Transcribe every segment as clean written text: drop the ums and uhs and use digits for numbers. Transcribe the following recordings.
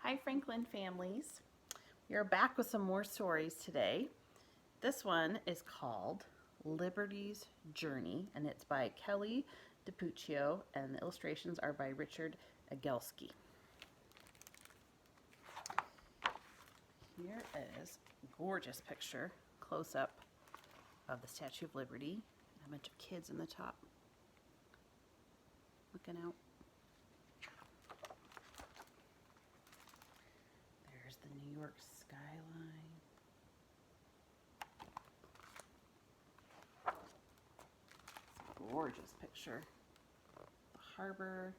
Hi Franklin families. We are back with some more stories today. This one is called Liberty's Journey and it's by Kelly DiPuccio and the illustrations are by Richard Agelski. Here is a gorgeous picture, close up of the Statue of Liberty. A bunch of kids in the top looking out. There's the New York skyline. Gorgeous picture. The harbor,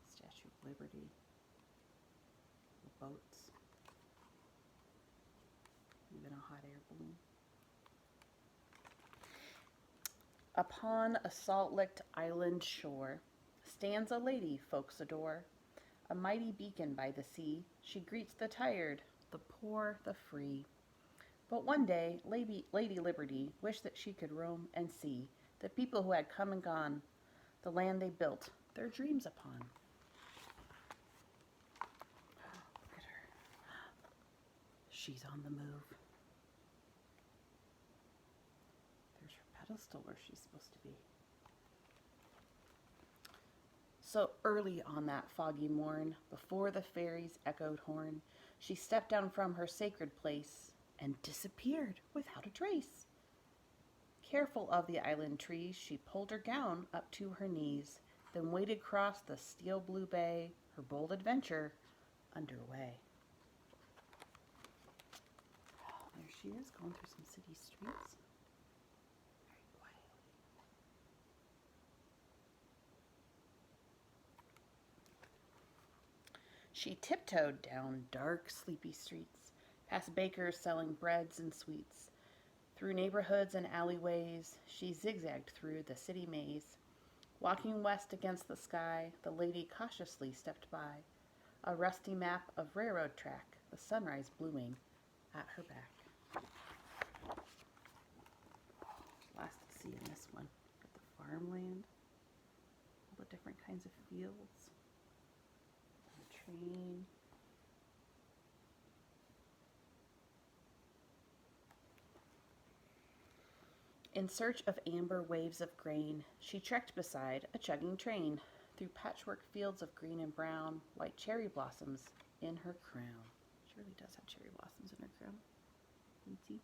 Statue of Liberty, the boats, even a hot air balloon. Upon a salt-licked island shore stands a lady folks adore. A mighty beacon by the sea, she greets the tired, the poor, the free. But one day, Lady Liberty wished that she could roam and see the people who had come and gone, the land they built their dreams upon. Look at her. She's on the move. There's her pedestal where she's supposed to be. So early on that foggy morn, before the fairies' echoed horn, she stepped down from her sacred place and disappeared without a trace. Careful of the island trees, she pulled her gown up to her knees, then waded across the steel blue bay, her bold adventure underway. There she is, going through some city streets. Very quietly. She tiptoed down dark, sleepy streets, past bakers selling breads and sweets. Through neighborhoods and alleyways, she zigzagged through the city maze. Walking west against the sky, the lady cautiously stepped by. A rusty map of railroad track, the sunrise blooming at her back. Lots to see in this one. Got the farmland, all the different kinds of fields, the train. In search of amber waves of grain, she trekked beside a chugging train, through patchwork fields of green and brown, white cherry blossoms in her crown. She really does have cherry blossoms in her crown. You can see.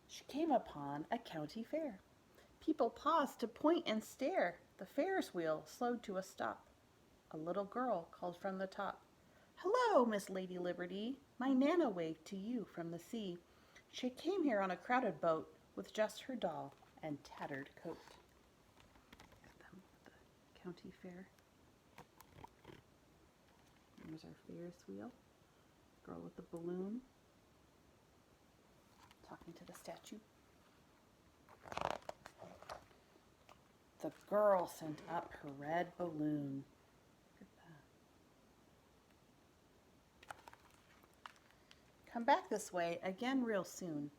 She came upon a county fair. People paused to point and stare. The Ferris wheel slowed to a stop. A little girl called from the top. "Hello, Miss Lady Liberty. My Nana waved to you from the sea. She came here on a crowded boat with just her doll and tattered coat." Got them at the county fair. There's our Ferris wheel. Girl with the balloon. Talking to the statue. The girl sent up her red balloon. Look at that. Come back this way again real soon.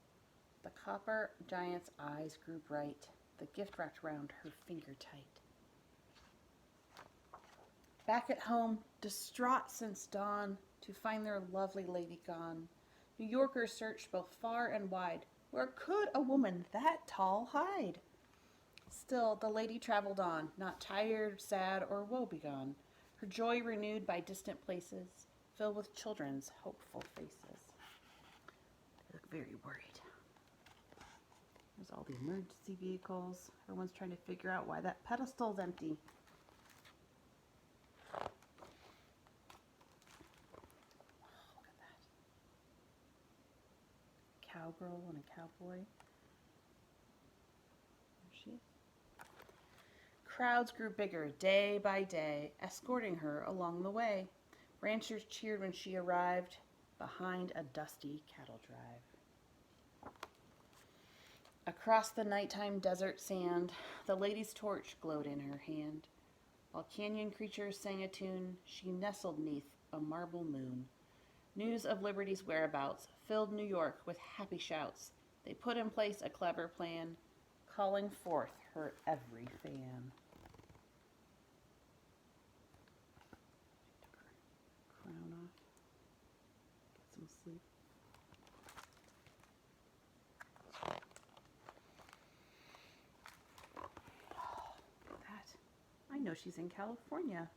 The copper giant's eyes grew bright. The gift wrapped round her finger tight. Back at home, distraught since dawn, to find their lovely lady gone, New Yorkers searched both far and wide. Where could a woman that tall hide? Still the lady traveled on, not tired, sad, or woe-begone, her joy renewed by distant places, filled with children's hopeful faces. They look very worried. There's all the emergency vehicles. Everyone's trying to figure out why that pedestal's empty. Oh, look at that. Cowgirl and a cowboy. There she is. Crowds grew bigger day by day, escorting her along the way. Ranchers cheered when she arrived behind a dusty cattle drive. Across the nighttime desert sand, the lady's torch glowed in her hand. While canyon creatures sang a tune, she nestled neath a marble moon. News of Liberty's whereabouts filled New York with happy shouts. They put in place a clever plan, calling forth her every fan. sleep. I know she's in California.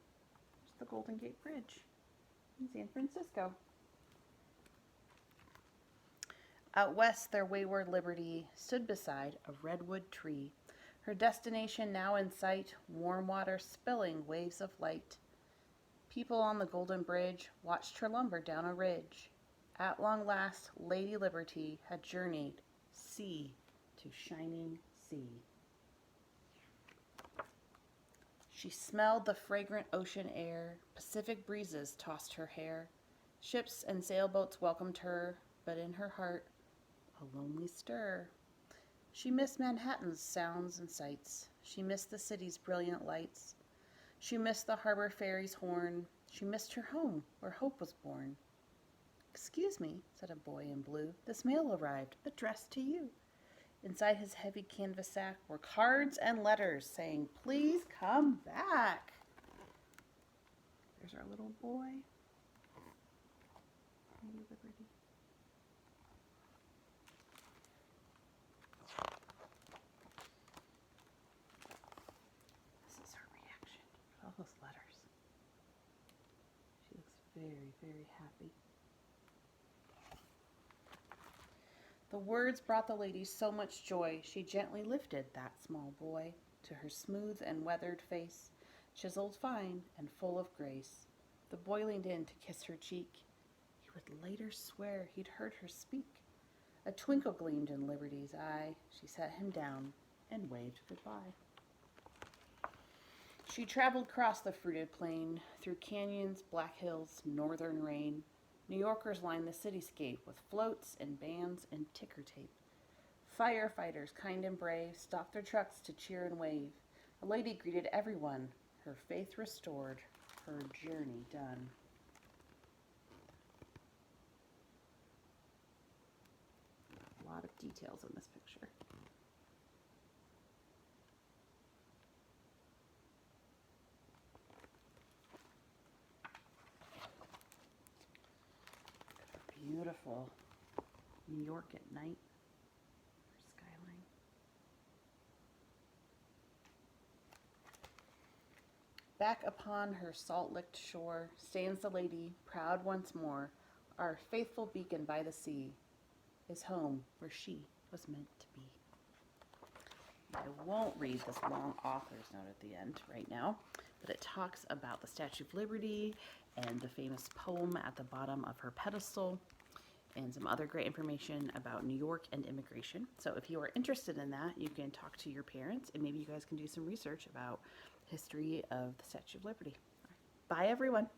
There's the Golden Gate Bridge in San Francisco. Out west, their wayward liberty stood beside a redwood tree, her destination now in sight, warm water spilling waves of light. People on the Golden Bridge watched her lumber down a ridge. At long last, Lady Liberty had journeyed sea to shining sea. She smelled the fragrant ocean air, Pacific breezes tossed her hair. Ships and sailboats welcomed her, but in her heart, a lonely stir. She missed Manhattan's sounds and sights. She missed the city's brilliant lights. She missed the harbor ferry's horn. She missed her home, where hope was born. "Excuse me," said a boy in blue. "This mail arrived, addressed to you." Inside his heavy canvas sack were cards and letters saying, "Please come back." There's our little boy. Lady Liberty. This is her reaction to all those letters. She looks very, very happy. The words brought the lady so much joy, she gently lifted that small boy to her smooth and weathered face, chiseled fine and full of grace. The boy leaned in to kiss her cheek. He would later swear he'd heard her speak. A twinkle gleamed in Liberty's eye. She set him down and waved goodbye. She traveled across the fruited plain, through canyons, black hills, northern rain. New Yorkers lined the cityscape with floats and bands and ticker tape. Firefighters, kind and brave, stopped their trucks to cheer and wave. A lady greeted everyone, her faith restored, her journey done. A lot of details in this picture. Beautiful New York at night. Skyline. Back upon her salt-licked shore stands the lady, proud once more. Our faithful beacon by the sea is home where she was meant to be. I won't read this long author's note at the end right now, but it talks about the Statue of Liberty and the famous poem at the bottom of her pedestal, and some other great information about New York and immigration. So if you are interested in that, you can talk to your parents, and maybe you guys can do some research about history of the Statue of Liberty. Bye, everyone.